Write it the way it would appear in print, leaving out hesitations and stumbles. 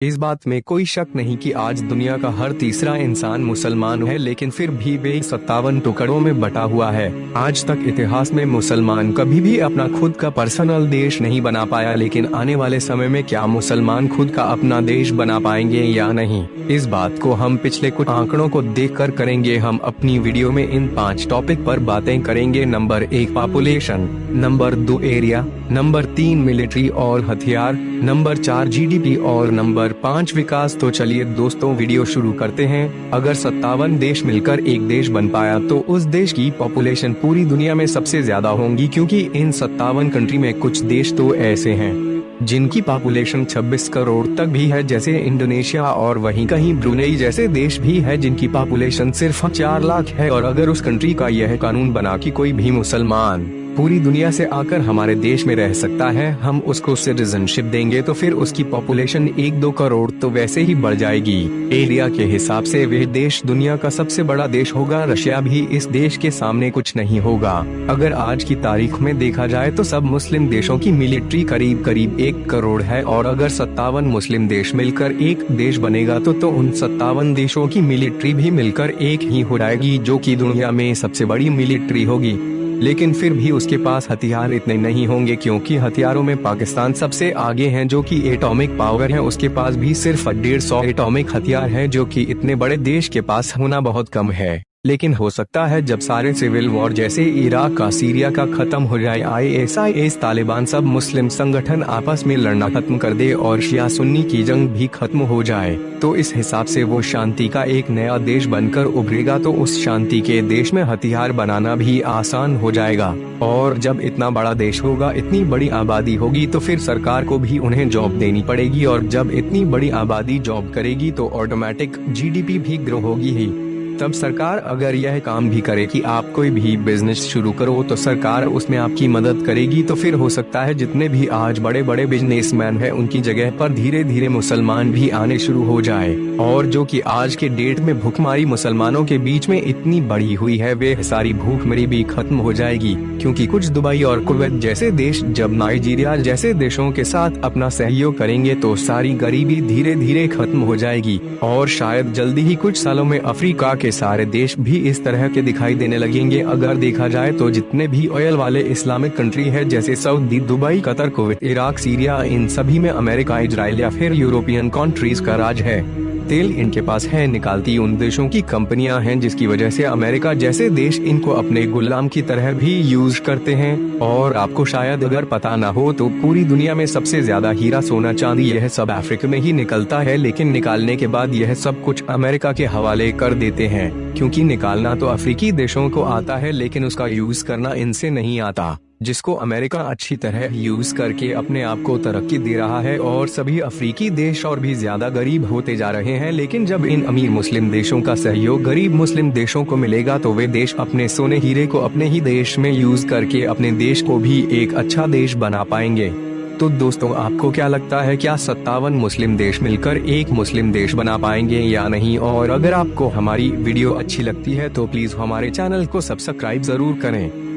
इस बात में कोई शक नहीं कि आज दुनिया का हर तीसरा इंसान मुसलमान है, लेकिन फिर भी वे 57 टुकड़ों में बटा हुआ है। आज तक इतिहास में मुसलमान कभी भी अपना खुद का पर्सनल देश नहीं बना पाया, लेकिन आने वाले समय में क्या मुसलमान खुद का अपना देश बना पाएंगे या नहीं, इस बात को हम पिछले कुछ आंकड़ों को देखकर करेंगे। हम अपनी वीडियो में इन 5 टॉपिक पर बातें करेंगे। Number 1 population, number 2 area, number 3 military और हथियार, नंबर 4 जीडीपी और नंबर 5 विकास। तो चलिए दोस्तों वीडियो शुरू करते हैं। अगर 57 देश मिलकर एक देश बन पाया तो उस देश की पॉपुलेशन पूरी दुनिया में सबसे ज्यादा होंगी, क्योंकि इन 57 कंट्री में कुछ देश तो ऐसे हैं जिनकी पॉपुलेशन 26 करोड़ तक भी है, जैसे इंडोनेशिया, और वहीं कहीं ब्रुनेई जैसे देश भी है जिनकी पॉपुलेशन सिर्फ 4 लाख है। और अगर उस कंट्री का यह कानून बना कि कोई भी मुसलमान पूरी दुनिया से आकर हमारे देश में रह सकता है, हम उसको सिटीजनशिप देंगे, तो फिर उसकी पॉपुलेशन 1-2 करोड़ तो वैसे ही बढ़ जाएगी। एरिया के हिसाब से वह देश दुनिया का सबसे बड़ा देश होगा। रशिया भी इस देश के सामने कुछ नहीं होगा। अगर आज की तारीख में देखा जाए तो सब मुस्लिम देशों की मिलिट्री करीब करीब 1 करोड़ है, और अगर 57 मुस्लिम देश मिलकर एक देश बनेगा तो उन 57 देशों की मिलिट्री भी मिलकर एक ही हो जाएगी, जो कि दुनिया में सबसे बड़ी मिलिट्री होगी। लेकिन फिर भी उसके पास हथियार इतने नहीं होंगे, क्योंकि हथियारों में पाकिस्तान सबसे आगे है, जो कि एटॉमिक पावर है। उसके पास भी सिर्फ 150 एटॉमिक हथियार है, जो कि इतने बड़े देश के पास होना बहुत कम है। लेकिन हो सकता है जब सारे सिविल वॉर जैसे इराक का, सीरिया का खत्म हो जाए, ISIS, तालिबान, सब मुस्लिम संगठन आपस में लड़ना खत्म कर दे और शिया सुन्नी की जंग भी खत्म हो जाए, तो इस हिसाब से वो शांति का एक नया देश बनकर उभरेगा। तो उस शांति के देश में हथियार बनाना भी आसान हो जाएगा। और जब इतना बड़ा देश होगा, इतनी बड़ी आबादी होगी, तो फिर सरकार को भी उन्हें जॉब देनी पड़ेगी, और जब इतनी बड़ी आबादी जॉब करेगी तो ऑटोमेटिक GDP भी ग्रो होगी ही। तब सरकार अगर यह काम भी करे कि आप कोई भी बिजनेस शुरू करो, तो सरकार उसमें आपकी मदद करेगी। तो फिर हो सकता है जितने भी आज बड़े बड़े बिजनेसमैन हैं, उनकी जगह पर धीरे धीरे मुसलमान भी आने शुरू हो जाए। और जो कि आज के डेट में भूखमरी मुसलमानों के बीच में इतनी बढ़ी हुई है, वे सारी भूखमरी भी खत्म हो जाएगी, क्योंकि कुछ दुबई और कुवैत जैसे देश जब नाइजीरिया जैसे देशों के साथ अपना सहयोग करेंगे, तो सारी गरीबी धीरे धीरे खत्म हो जाएगी। और शायद जल्दी ही कुछ सालों में अफ्रीका के सारे देश भी इस तरह के दिखाई देने लगेंगे। अगर देखा जाए तो जितने भी ऑयल वाले इस्लामिक कंट्री है, जैसे Saudi, Dubai, Qatar, Kuwait, Iraq, Syria, इन सभी में अमेरिका, इजराइल या फिर यूरोपियन कंट्रीज का राज है। तेल इनके पास है, निकालती उन देशों की कंपनियां हैं, जिसकी वजह से अमेरिका जैसे देश इनको अपने गुलाम की तरह भी यूज करते हैं। और आपको शायद अगर पता ना हो तो पूरी दुनिया में सबसे ज्यादा हीरा, सोना, चांदी, यह सब अफ्रीका में ही निकलता है, लेकिन निकालने के बाद यह सब कुछ अमेरिका के हवाले कर देते हैं, क्योंकि निकालना तो अफ्रीकी देशों को आता है, लेकिन उसका यूज करना इनसे नहीं आता, जिसको अमेरिका अच्छी तरह यूज करके अपने आप को तरक्की दे रहा है। और सभी अफ्रीकी देश और भी ज्यादा गरीब होते जा रहे हैं। लेकिन जब इन अमीर मुस्लिम देशों का सहयोग गरीब मुस्लिम देशों को मिलेगा, तो वे देश अपने सोने हीरे को अपने ही देश में यूज करके अपने देश को भी एक अच्छा देश बना पाएंगे। तो दोस्तों, आपको क्या लगता है, क्या 57 मुस्लिम देश मिलकर एक मुस्लिम देश बना पाएंगे या नहीं? और अगर आपको हमारी वीडियो अच्छी लगती है तो प्लीज हमारे चैनल को सब्सक्राइब जरूर करें।